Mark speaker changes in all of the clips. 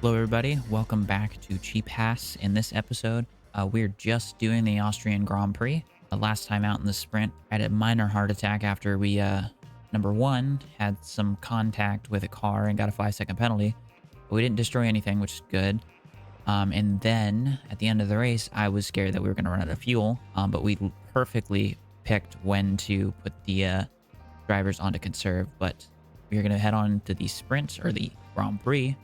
Speaker 1: Hello, everybody. Welcome back to Cheap Haass. In this episode, we're just doing the Austrian Grand Prix. Last time out in the sprint, I had a minor heart attack after we, number one, had some contact with a car and got a 5-second penalty. But we didn't destroy anything, which is good. And then at the end of the race, I was scared that we were going to run out of fuel. But we perfectly picked when to put the drivers onto conserve. But we're going to head on to the sprint, or the Grand Prix,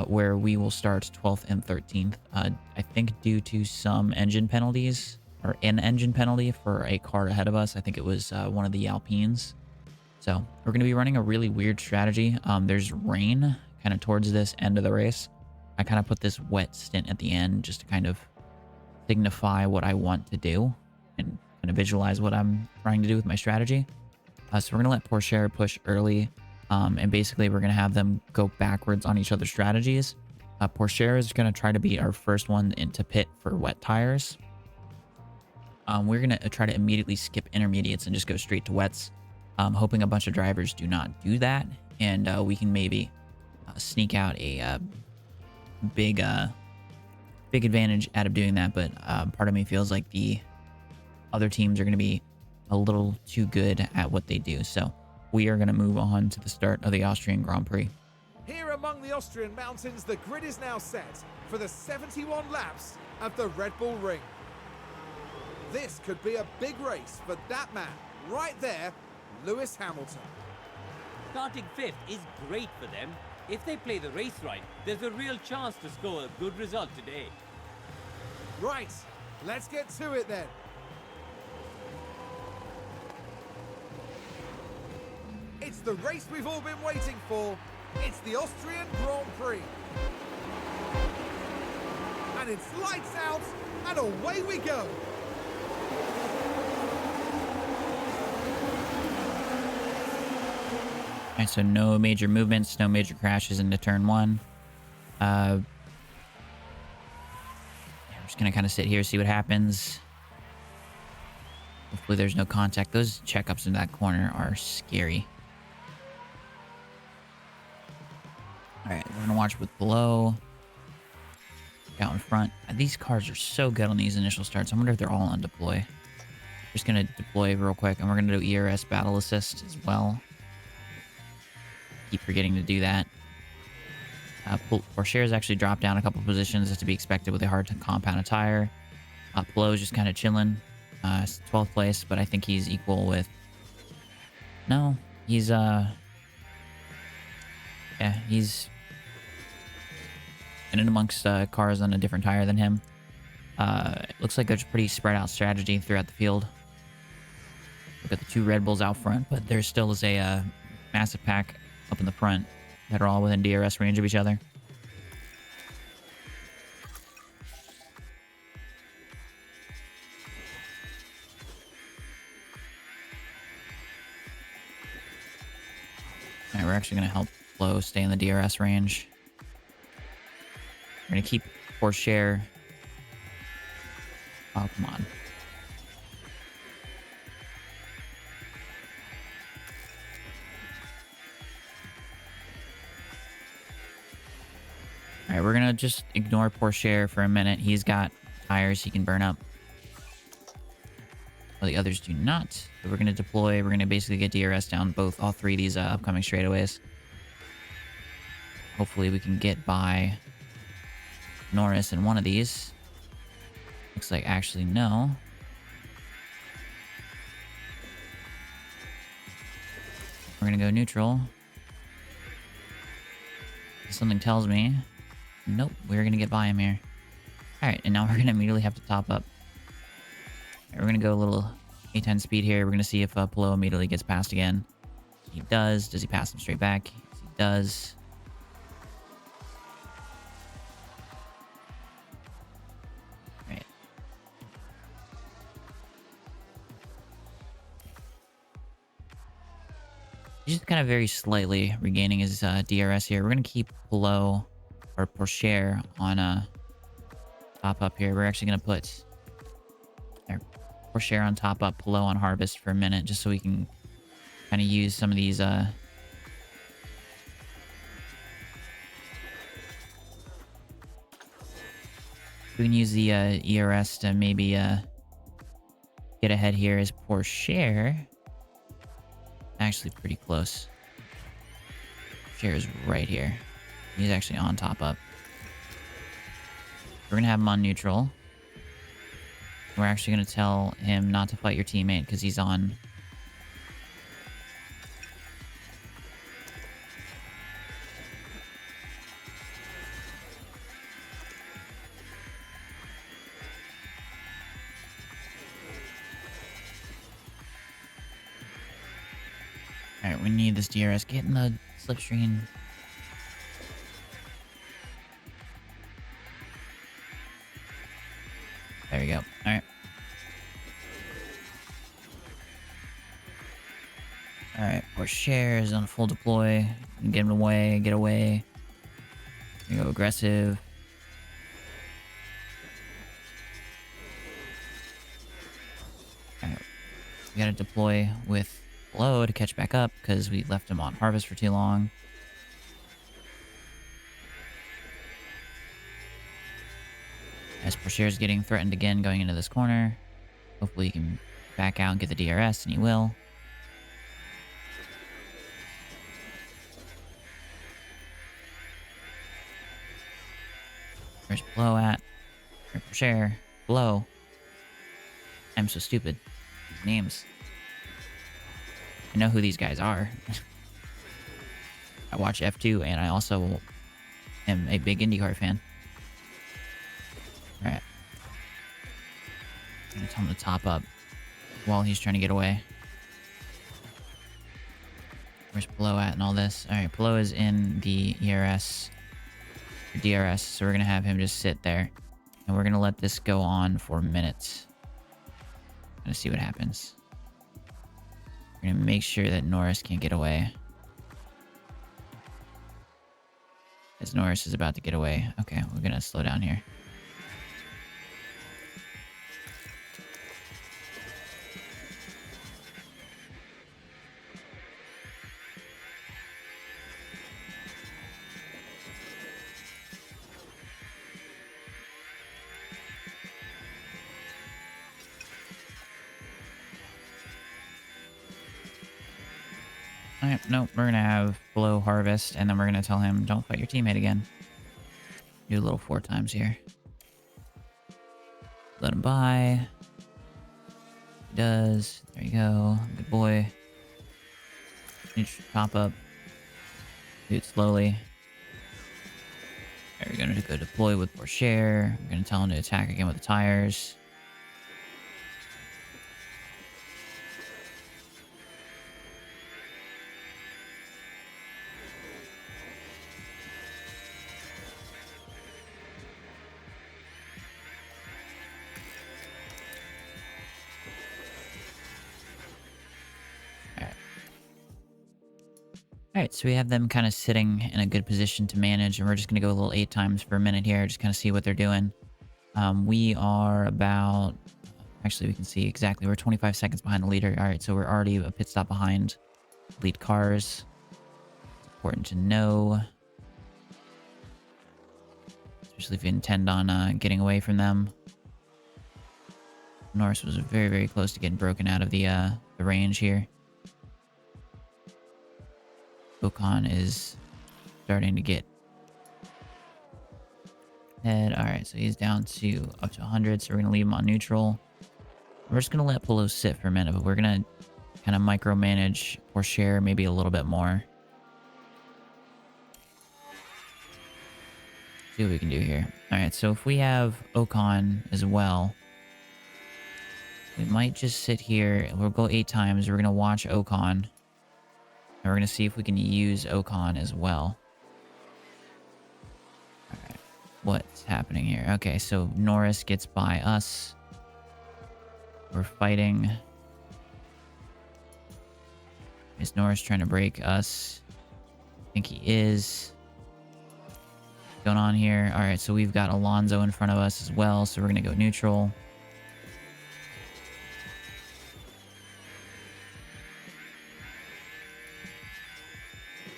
Speaker 1: where we will start 12th and 13th. I think due to some engine penalties, or an engine penalty for a car ahead of us. I think it was one of the Alpines. So we're going to be running a really weird strategy. There's rain kind of towards this end of the race. I kind of put this wet stint at the end just to kind of signify what I want to do and kind of visualize what I'm trying to do with my strategy. So we're going to let Porsche push early. And basically, we're going to have them go backwards on each other's strategies. Porsche is going to try to be our first one into pit for wet tires. We're going to try to immediately skip intermediates and just go straight to wets. Hoping a bunch of drivers do not do that. And we can maybe sneak out a big advantage out of doing that. But part of me feels like the other teams are going to be a little too good at what they do. So we are going to move on to the start of the Austrian Grand Prix.
Speaker 2: Here among the Austrian mountains, the grid is now set for the 71 laps of the Red Bull Ring. This could be a big race for that man right there, Lewis Hamilton.
Speaker 3: Starting fifth is great for them. If they play the race right, there's a real chance to score a good result today.
Speaker 2: Right, let's get to it then. It's the race we've all been waiting for. It's the Austrian Grand Prix. And it's lights out, and away we go.
Speaker 1: All right, so no major movements, no major crashes into turn one. I'm just going to kind of sit here, see what happens. Hopefully there's no contact. Those checkups in that corner are scary. All right, we're going to watch with below. Out in front. These cars are so good on these initial starts. I wonder if they're all on deploy. Just going to deploy real quick, and we're going to do ERS battle assist as well. Keep forgetting to do that. Porsche has actually dropped down a couple positions as to be expected with a hard to compound a tire. Plo is just kind of chilling. 12th place, but I think he's equal with... No, he's... Yeah, he's... in and amongst cars on a different tire than him. It looks like there's a pretty spread out strategy throughout the field. Look at the two Red Bulls out front, but there still is a massive pack up in the front that are all within DRS range of each other. All right, we're actually going to help Flo stay in the DRS range. We're going to keep Porsche. Oh, come on. All right, we're going to just ignore Porsche for a minute. He's got tires he can burn up. Well, the others do not. So we're going to deploy. We're going to basically get DRS down all three of these upcoming straightaways. Hopefully we can get by Norris in one of these. Looks like actually no. We're going to go neutral. Something tells me... Nope, we're going to get by him here. Alright, and now we're going to immediately have to top up. Right, we're going to go a little A10 speed here. We're going to see if Plo immediately gets passed again. He does. Does he pass him straight back? Yes, he does. Right. He's just kind of very slightly regaining his DRS here. We're going to keep Plo or Porsche on a top up here. We're actually going to put Porsche on top up, Plo on harvest for a minute, just so we can kind of use some of these We can use the ERS to maybe get ahead here as Porsche. Actually pretty close. Porsche is right here. He's actually on top up. We're going to have him on neutral. We're actually going to tell him not to fight your teammate because he's on. Alright, we need this DRS. Get in the slipstream. There we go. Alright. Alright, Porsche is on full deploy. Get him away, get away. We go aggressive. Alright. We gotta deploy with Blow to catch back up because we left him on harvest for too long. As Porsche is getting threatened again going into this corner. Hopefully he can back out and get the DRS, and he will. Where's Blow at? Where's Porsche? Blow. I'm so stupid. These names. I know who these guys are. I watch F2, and I also am a big IndyCar fan. Alright. I'm gonna tell him to top up while he's trying to get away. Where's Blow at and all this? Alright, Blow is in the ERS or DRS, so we're gonna have him just sit there. And we're gonna let this go on for minutes. Gonna see what happens. We're gonna make sure that Norris can't get away. As Norris is about to get away. Okay, we're gonna slow down here. Alright, nope, we're gonna have Blow harvest, and then we're gonna tell him, don't fight your teammate again. Do a little 4 times here. Let him by. He does. There you go. Good boy. Need to pop up. Do it slowly. There, we're gonna go deploy with Porsche. We're gonna tell him to attack again with the tires. Alright, so we have them kind of sitting in a good position to manage, and we're just going to go a little 8 times per minute here, just kind of see what they're doing. We are about... Actually, we can see exactly. We're 25 seconds behind the leader. Alright, so we're already a pit stop behind lead cars. It's important to know. Especially if you intend on getting away from them. Norris was very, very close to getting broken out of the range here. Ocon is starting to get ahead. Alright, so he's down to up to 100, so we're going to leave him on neutral. We're just going to let Polo sit for a minute, but we're going to kind of micromanage Porsche maybe a little bit more. See what we can do here. Alright, so if we have Ocon as well, we might just sit here. We'll go 8 times. We're going to watch Ocon. And we're going to see if we can use Ocon as well. Alright. What's happening here? Okay, so Norris gets by us. We're fighting. Is Norris trying to break us? I think he is. What's going on here? Alright, so we've got Alonso in front of us as well, so we're going to go neutral.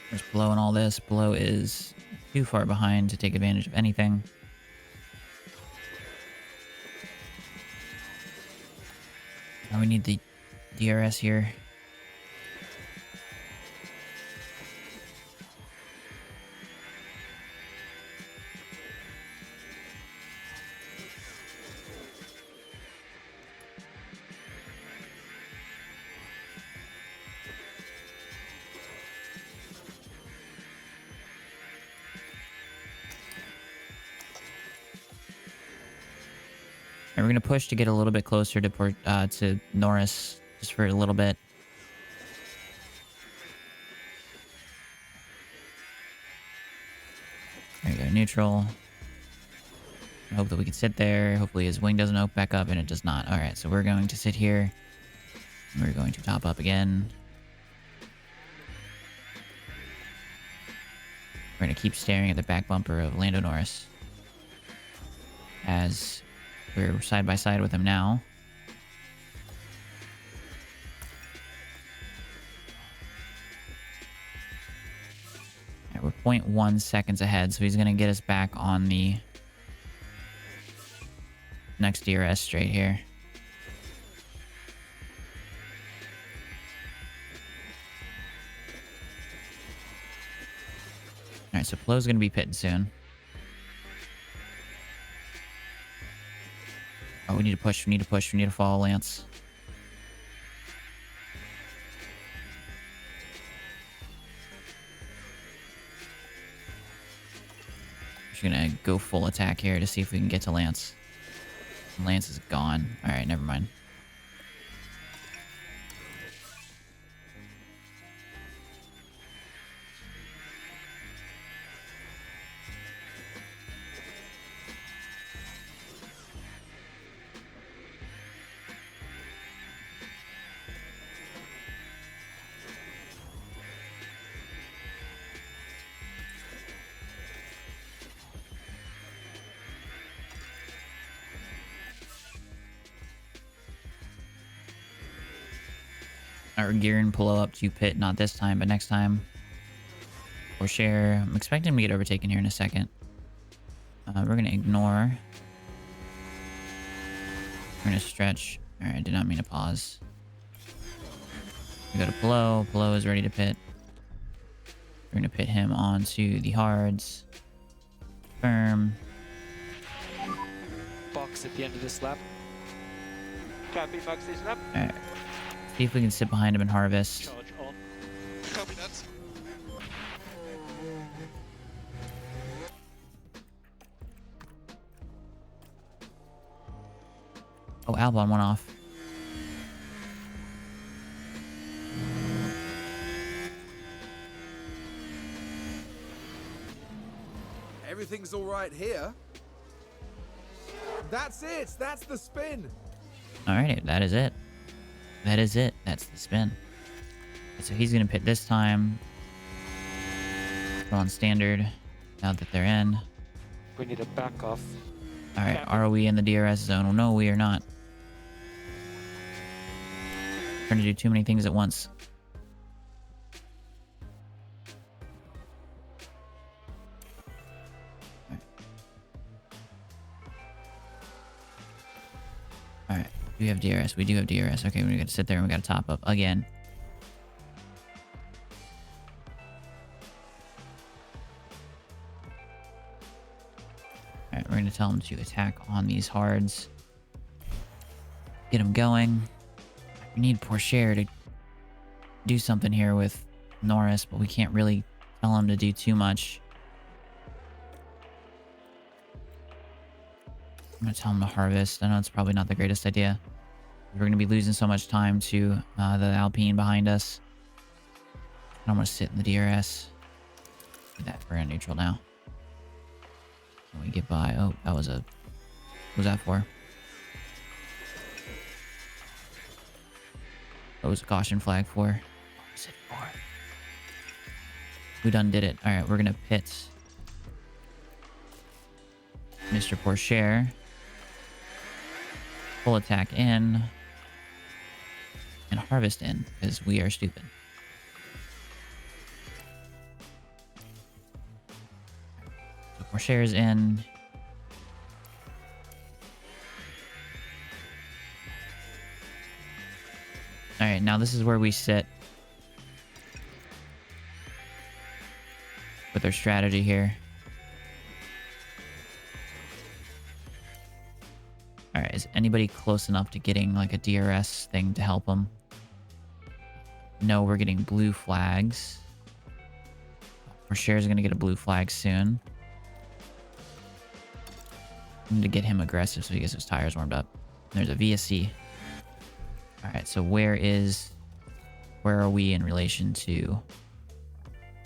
Speaker 1: There's Blow and all this. Blow is too far behind to take advantage of anything. Oh, we need the DRS here. And we're gonna push to get a little bit closer to Norris, just for a little bit. There you go, neutral. I hope that we can sit there. Hopefully his wing doesn't open back up, and it does not. All right, so we're going to sit here. We're going to top up again. We're gonna keep staring at the back bumper of Lando Norris as we're side by side with him now. All right, we're 0.1 seconds ahead, so he's going to get us back on the next DRS straight here. All right, so Flo's going to be pitting soon. Oh, we need to push. We need to push. We need to follow Lance. Just gonna go full attack here to see if we can get to Lance. Lance is gone. All right, never mind. Our gear and pull up to pit, not this time, but next time. Or share. I'm expecting him to get overtaken here in a second. We're gonna ignore. We're gonna stretch. All right, I did not mean to pause. We go to Polo. Polo is ready to pit. We're gonna pit him onto the hards. Firm.
Speaker 4: Box at the end of this lap.
Speaker 5: Copy, box this lap.
Speaker 1: All right. See if we can sit behind him and harvest.
Speaker 5: Charge on. Copy that.
Speaker 1: Oh, Albon went off.
Speaker 2: Everything's all right here. That's it. That's the spin.
Speaker 1: All right, that is it. That is it. That's the spin. So he's going to pit this time. We're on standard. Now that they're in.
Speaker 4: We need a back off.
Speaker 1: All right, are we in the DRS zone? Well, no, we are not. Trying to do too many things at once. All right. Do we have DRS? We do have DRS. Okay, we got to sit there and we got to top up again. All right, we're going to tell him to attack on these hards. Get him going. We need Pourchaire to do something here with Norris, but we can't really tell him to do too much. I'm going to tell him to harvest. I know it's probably not the greatest idea. We're going to be losing so much time to the Alpine behind us. I don't want to sit in the DRS. Do that. We're in neutral now. Can we get by? Oh, that was a... What was that for? What was a caution flag for? What was it for? We done did it. All right, we're going to pit Mr. Pourchaire. Full attack in. And harvest in, because we are stupid. So Pourchaire's in. All right, now this is where we sit with our strategy here. All right, is anybody close enough to getting like a DRS thing to help them? No, we're getting blue flags. For sure is going to get a blue flag soon. I need to get him aggressive so he gets his tires warmed up. There's a VSC. All right, so where are we in relation to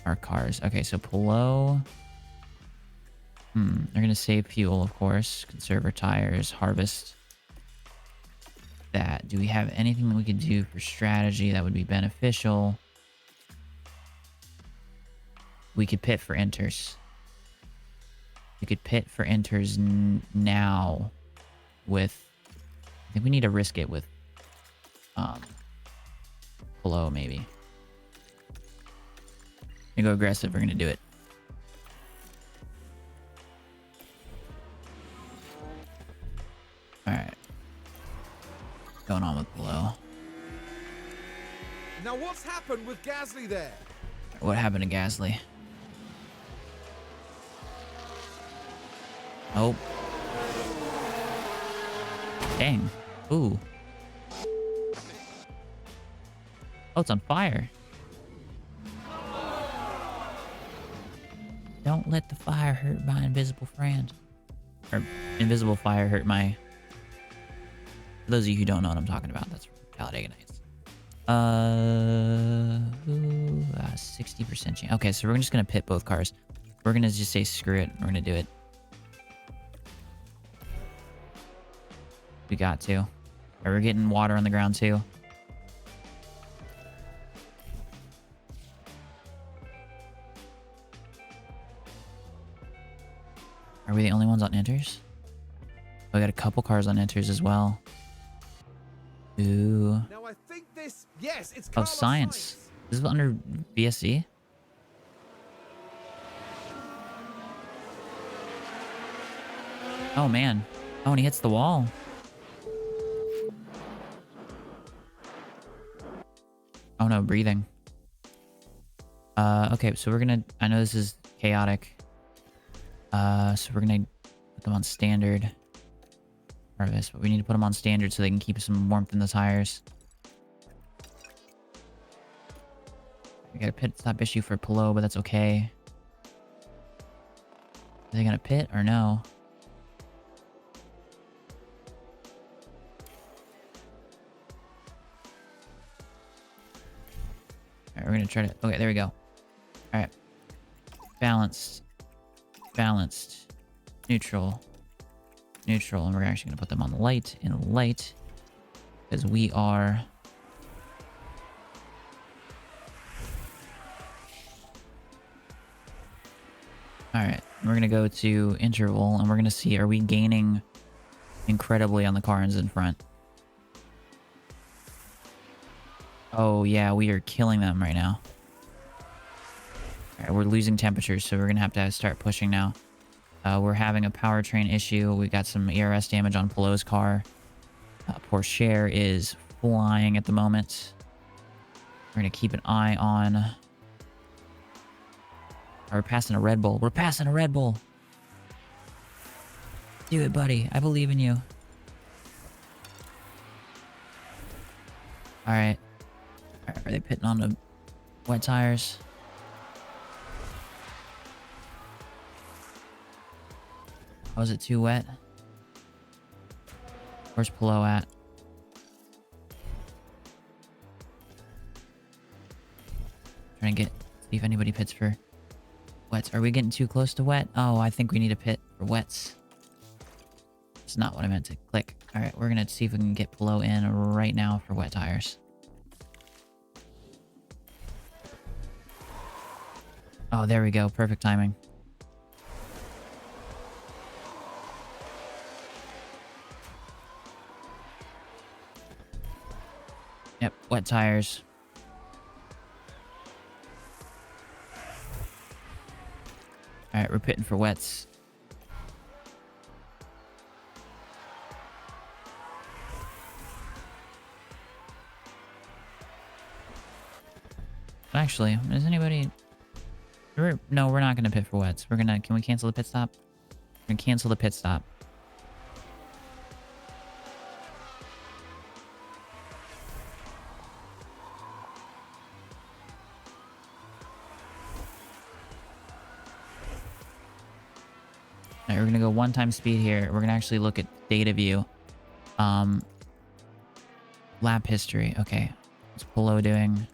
Speaker 1: our cars? Okay, so Polo. They're going to save fuel, of course. Conserve our tires, harvest that. Do we have anything that we could do for strategy that would be beneficial? We could pit for enters. We could pit for enters now with... I think we need to risk it with Polo, maybe. We go aggressive. We're going to do it. Alright. Going on with Polo.
Speaker 2: Now what's happened with Gasly there?
Speaker 1: What happened to Gasly? Oh. Dang. Ooh. Oh, it's on fire. Don't let the fire hurt my invisible friend. Or invisible fire hurt my... For those of you who don't know what I'm talking about, that's Talladega Nights. 60% chance. Okay, so we're just gonna pit both cars. We're gonna just say screw it. We're gonna do it. We got to. Right, we're getting water on the ground too. Are we the only ones on enters? Oh, we got a couple cars on enters as well. Ooh.
Speaker 2: Now I think this... Yes, it's
Speaker 1: Oh,
Speaker 2: Carlos
Speaker 1: science.
Speaker 2: Sainz.
Speaker 1: This is under BSC? Oh, man. Oh, and he hits the wall. Oh, no, breathing. Okay, so we're gonna... I know this is chaotic. So we're gonna put them on standard. Harvest, but we need to put them on standard so they can keep some warmth in the tires. We got a pit stop issue for Polo, but that's okay. Are they gonna pit or no? Alright, we're gonna try to... Okay, there we go. Alright. Balanced. Balanced. Neutral. Neutral. And we're actually gonna put them on light and light. Because we are... Alright, we're gonna go to interval and we're gonna see, are we gaining incredibly on the cars in front? Oh yeah, we are killing them right now. Alright, we're losing temperatures, so we're gonna have to start pushing now. We're having a powertrain issue. We got some ERS damage on Polo's car. Porsche is flying at the moment. We're gonna keep an eye on... We're passing a Red Bull. We're passing a Red Bull. Do it, buddy. I believe in you. Alright. Are they pitting on the wet tires? Oh, is it too wet? Where's Polo at? Trying to see if anybody pits for wets. Are we getting too close to wet? Oh, I think we need a pit for wets. It's not what I meant to click. Alright, we're gonna see if we can get Polo in right now for wet tires. Oh, there we go. Perfect timing. Yep, wet tires. Alright, we're pitting for wets. Actually, is anybody... No, we're not going to pit for wets. We're going to... Can we cancel the pit stop? We're going to cancel the pit stop. Alright, we're going to go 1 time speed here. We're going to actually look at data view. Lap history. Okay. What's Polo doing?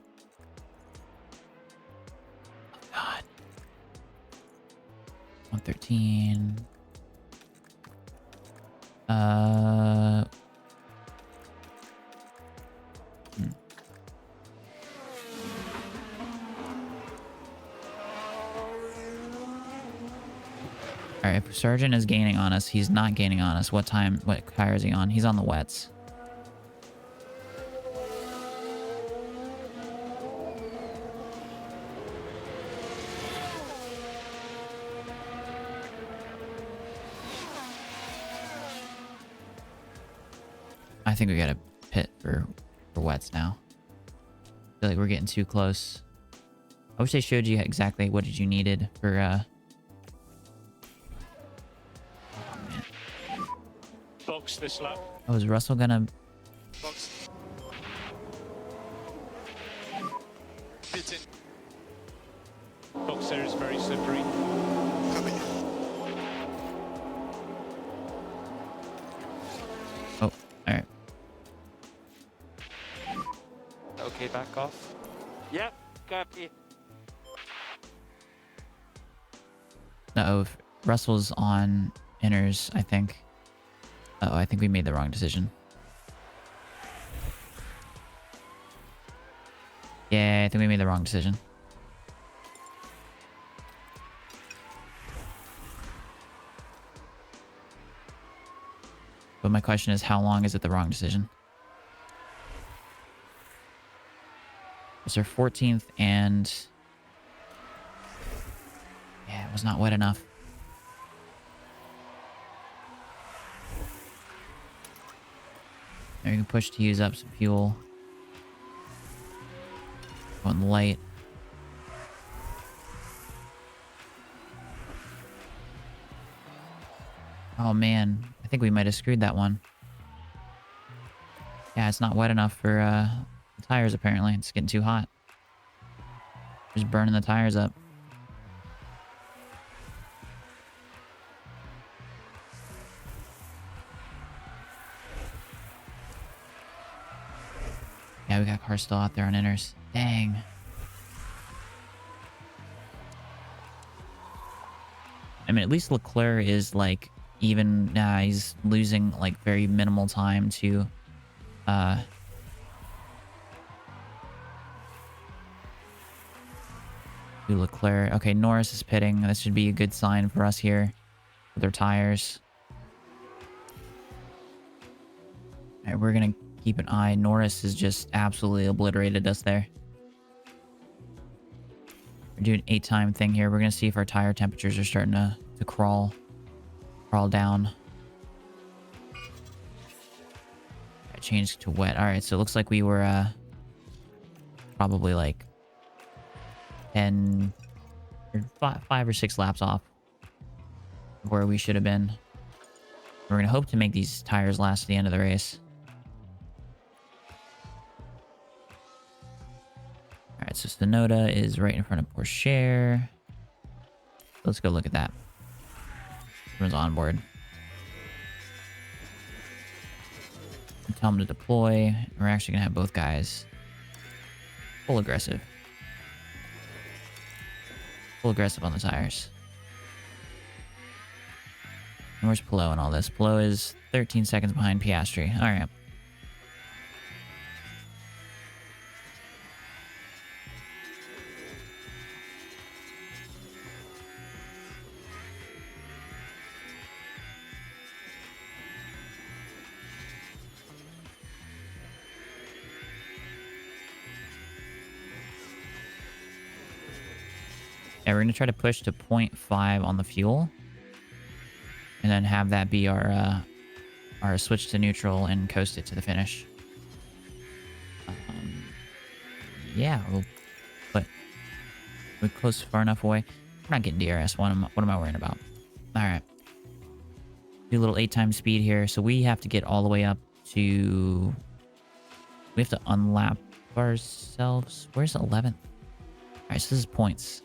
Speaker 1: Oh, God. 113. All right, if Sergeant is gaining on us, he's not gaining on us. What tire is he on? He's on the wets. I think we gotta pit for wets now. I feel like we're getting too close. I wish they showed you exactly what you needed for
Speaker 4: Box this lap.
Speaker 1: Oh, is Russell gonna...
Speaker 5: Box. Pit in.
Speaker 4: Box there is very slippery.
Speaker 5: Coming.
Speaker 1: Oh, alright.
Speaker 4: Okay, back off. Yeah, copy.
Speaker 1: Uh-oh, if Russell's on inners, I think. Uh-oh, I think we made the wrong decision. Yeah, I think we made the wrong decision. But my question is, how long is it the wrong decision? It's our 14th and... Yeah, it was not wet enough. There, you can push to use up some fuel. Going light. Oh man, I think we might have screwed that one. Yeah, it's not wet enough for the tires apparently. It's getting too hot. Just burning the tires up. Yeah, we got cars still out there on inners. Dang. I mean, at least Leclerc is like even. He's losing like very minimal time to Leclerc. Okay, Norris is pitting. This should be a good sign for us here with their tires. All right, we're gonna keep an eye. Norris has just absolutely obliterated us there. We're doing an 8-time thing here. We're gonna see if our tire temperatures are starting to crawl down. I changed to wet. All right, so it looks like we were probably like 10 or 5 or 6 laps off of where we should have been. We're gonna hope to make these tires last to the end of the race. All right, so Sonoda is right in front of Porsche. Let's go look at that. Everyone's on board. Tell them to deploy. We're actually gonna have both guys full aggressive. Full aggressive on the tires. And where's Polo in all this? Polo is 13 seconds behind Piastri. All right. Yeah, we're going to try to push to 0.5 on the fuel. And then have that be our switch to neutral and coast it to the finish. Yeah, we'll put We're close far enough away. We're not getting DRS. What am I worrying about? All right. Do a little 8 times speed here. So we have to get all the way up to... We have to unlap ourselves. Where's 11th? All right, so this is points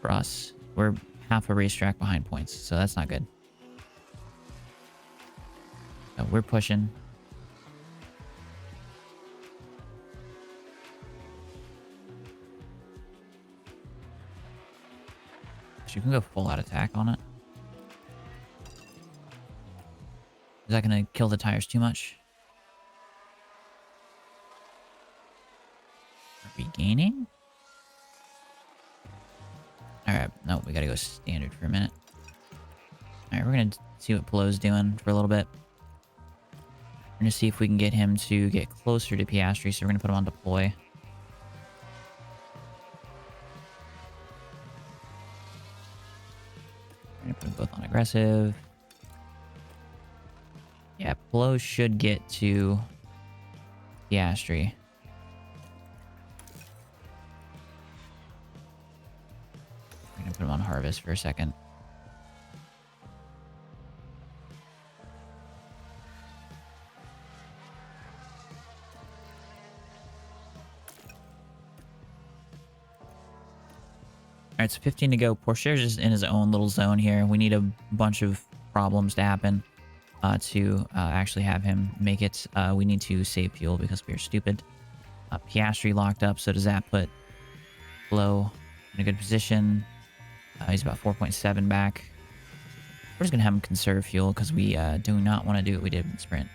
Speaker 1: for us. We're half a racetrack behind points, so that's not good. So we're pushing. So you can go full out attack on it. Is that going to kill the tires too much? Are we gaining? Alright, no, we gotta go standard for a minute. Alright, we're gonna see what Pelot's doing for a little bit. We're gonna see if we can get him to get closer to Piastri, so we're gonna put him on deploy. We're gonna put them both on aggressive. Yeah, Pelot should get to Piastri. I'm gonna put him on harvest for a second. Alright, so 15 to go. Pourchaire's just in his own little zone here. We need a bunch of problems to happen to actually have him make it. We need to save fuel because we are stupid. Piastri locked up, so does that put Pelot in a good position? He's about 4.7 back. We're just going to have him conserve fuel because we do not want to do what we did in sprint.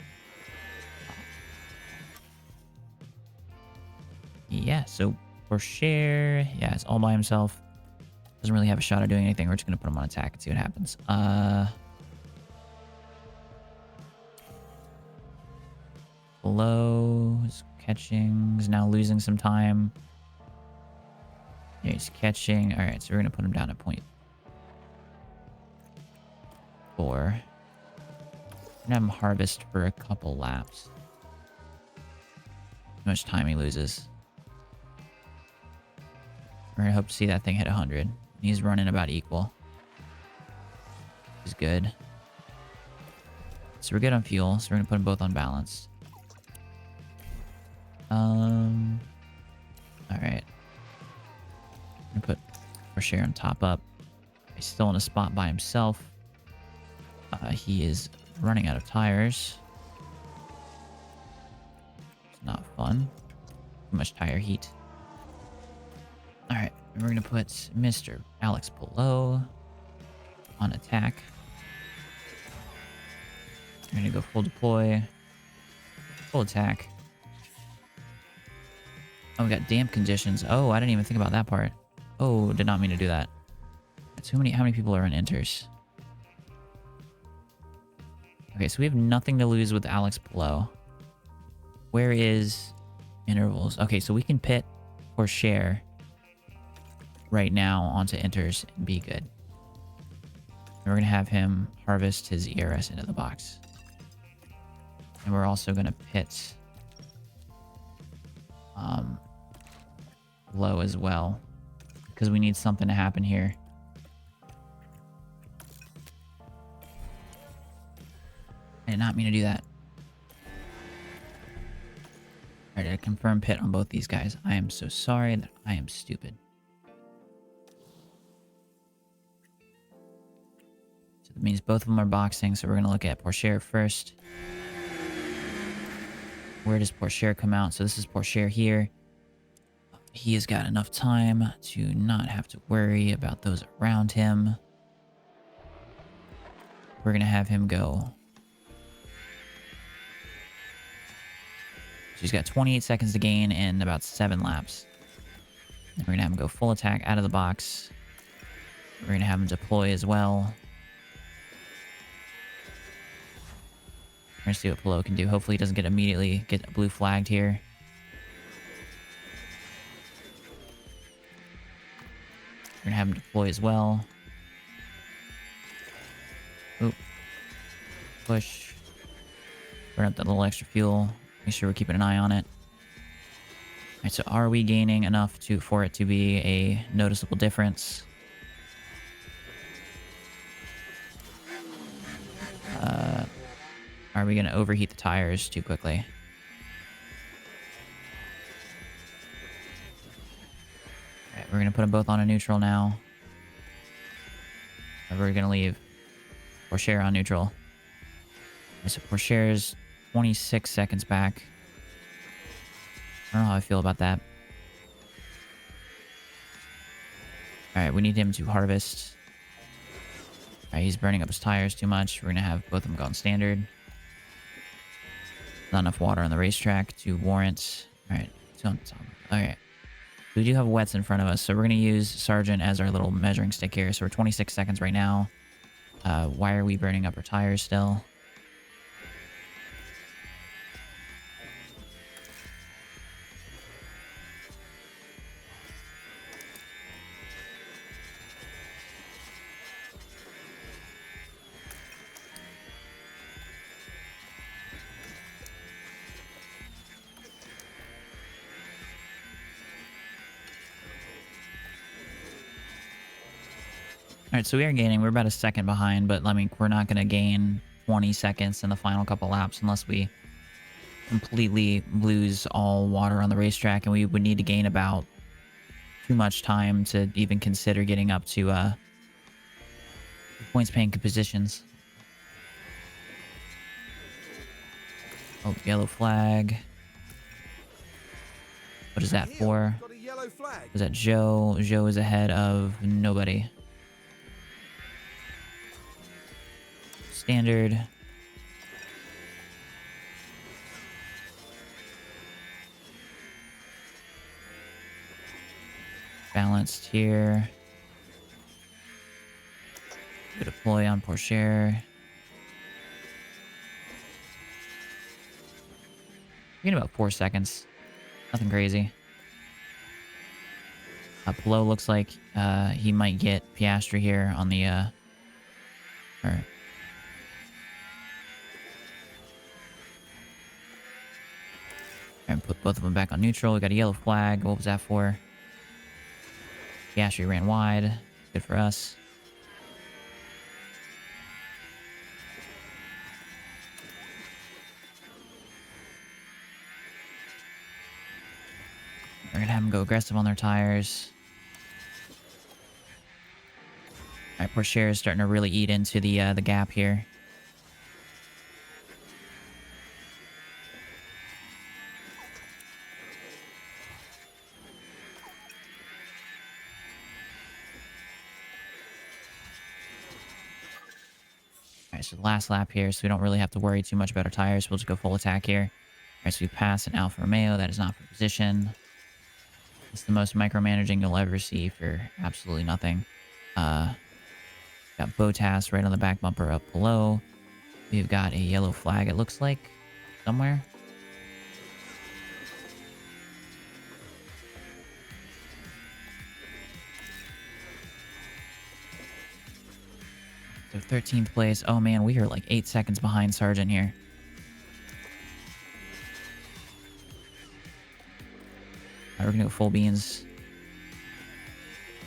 Speaker 1: Yeah, so Pourchaire, yeah, it's all by himself. Doesn't really have a shot at doing anything. We're just going to put him on attack and see what happens. Below is catching. Is now losing some time. Yeah, he's catching. All right, so we're going to put him down at point 4. We're going to have him harvest for a couple laps. How much time he loses. We're going to hope to see that thing hit 100. He's running about equal. He's good. So we're good on fuel, so we're going to put them both on balance. Alright. I'm gonna put Pourchaire on top up. He's still in a spot by himself. He is running out of tires. It's not fun. Too much tire heat. Alright, we're gonna put Mr. Alex Pelot on attack. We're gonna go full deploy. Full attack. Oh, we got damp conditions. Oh, I didn't even think about that part. Oh, did not mean to do that. How many people are in inters? Okay, so we have nothing to lose with Alex Pelot. Where is intervals? Okay, so we can pit Pourchaire right now onto inters and be good. And we're going to have him harvest his ERS into the box. And we're also going to pit low as well, because we need something to happen here. I did not mean to do that. Alright, I confirm pit on both these guys. I am so sorry that I am stupid. So that means both of them are boxing, so we're going to look at Pourchaire first. Where does Pourchaire come out? So this is Pourchaire here. He has got enough time to not have to worry about those around him. We're going to have him go. So he's got 28 seconds to gain in about 7 laps. And we're going to have him go full attack out of the box. We're going to have him deploy as well. We're going to see what Pelot can do. Hopefully he doesn't get blue flagged here. We're going to have him deploy as well. Oop. Push. Burn up that little extra fuel. Make sure we're keeping an eye on it. right, so are we gaining enough for it to be a noticeable difference? Are we going to overheat the tires too quickly? All right, we're going to put them both on a neutral now. And we're going to leave Pourchaire on neutral. So Pourchaire's 26 seconds back. I don't know how I feel about that. All right, we need him to harvest. All right, he's burning up his tires too much. We're going to have both of them go on standard. Not enough water on the racetrack to warrant. All right, two on top. All right. We do have wets in front of us, so we're going to use Sargent as our little measuring stick here. So we're 26 seconds right now. Why are we burning up our tires still? All right, so we are gaining. We're about a second behind, but I mean, we're not going to gain 20 seconds in the final couple laps unless we completely lose all water on the racetrack, and we would need to gain about too much time to even consider getting up to points paying positions. Oh, yellow flag. What is that for?
Speaker 2: Got a yellow flag.
Speaker 1: Is that Joe? Joe is ahead of nobody. Standard. Balanced here. Good deploy on Pourchaire. Getting about 4 seconds. Nothing crazy. Below looks like he might get Piastri here on the or and put both of them back on neutral. We got a yellow flag. What was that for? Piastri ran wide. Good for us. We're gonna have them go aggressive on their tires. All right, Pourchaire is starting to really eat into the gap here. All right, so the last lap here, so we don't really have to worry too much about our tires. We'll just go full attack here. All right, so we pass an Alfa Romeo. That is not for position. It's the most micromanaging you'll ever see for absolutely nothing. Got Bottas right on the back bumper up below. We've got a yellow flag, it looks like, somewhere. So 13th place. Oh man, we are like 8 seconds behind Sargent here. All right, we're gonna go full beans.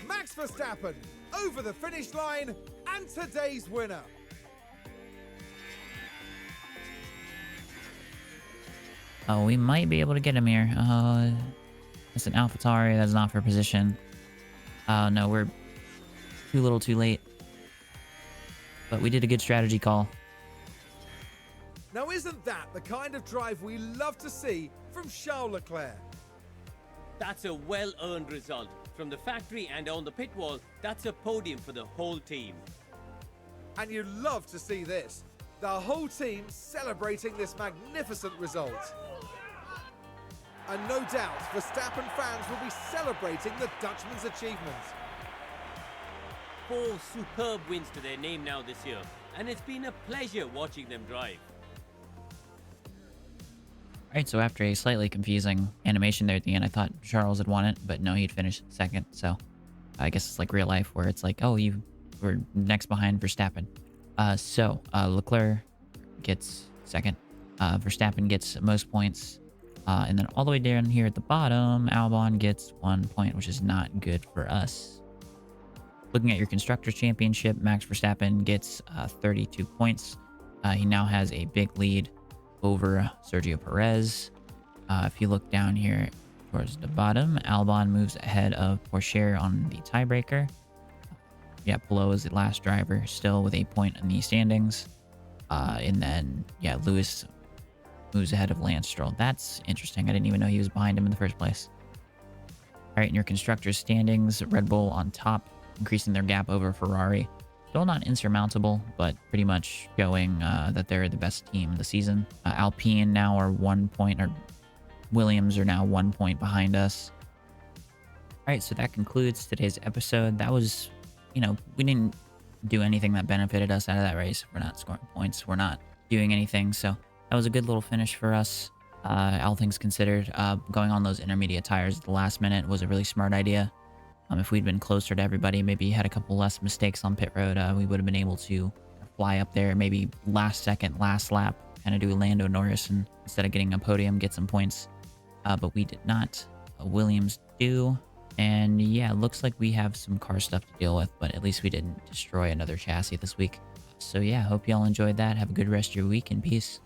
Speaker 2: Max Verstappen over the finish line and today's winner.
Speaker 1: Oh, we might be able to get him here. It's an AlphaTauri. That's not for position. No, we're too little too late. But we did a good strategy call.
Speaker 2: Now isn't that the kind of drive we love to see from Charles Leclerc?
Speaker 3: That's a well-earned result. From the factory and on the pit wall, that's a podium for the whole team.
Speaker 2: And you love to see this. The whole team celebrating this magnificent result. And no doubt, Verstappen fans will be celebrating the Dutchman's achievement.
Speaker 3: 4 superb wins to their name now this year, and it's been a pleasure watching them drive.
Speaker 1: Alright, so after a slightly confusing animation there at the end, I thought Charles had won it, but no, he'd finished second. So I guess it's like real life where it's like, oh, you were next behind Verstappen. Leclerc gets second. Verstappen gets most points. And then all the way down here at the bottom, Albon gets 1 point, which is not good for us. Looking at your Constructors' Championship, Max Verstappen gets 32 points. He now has a big lead over Sergio Perez. If you look down here towards the bottom, Albon moves ahead of Porsche on the tiebreaker. Yeah, below is the last driver, still with a point in the standings. And then, yeah, Lewis moves ahead of Lance Stroll. That's interesting. I didn't even know he was behind him in the first place. All right, in your Constructors' standings, Red Bull on top, increasing their gap over Ferrari. Still not insurmountable, but pretty much showing that they're the best team of the season. Alpine now are 1 point, or Williams are now 1 point behind us. All right, so that concludes today's episode. That was, you know, we didn't do anything that benefited us out of that race. We're not scoring points. We're not doing anything. So that was a good little finish for us. All things considered, going on those intermediate tires at the last minute was a really smart idea. If we'd been closer to everybody, maybe had a couple less mistakes on pit road, we would have been able to fly up there, maybe last second, last lap, kind of do Lando Norris, and instead of getting a podium, get some points. But we did not. Williams do. And yeah, it looks like we have some car stuff to deal with, but at least we didn't destroy another chassis this week. So yeah, hope y'all enjoyed that. Have a good rest of your week, and peace.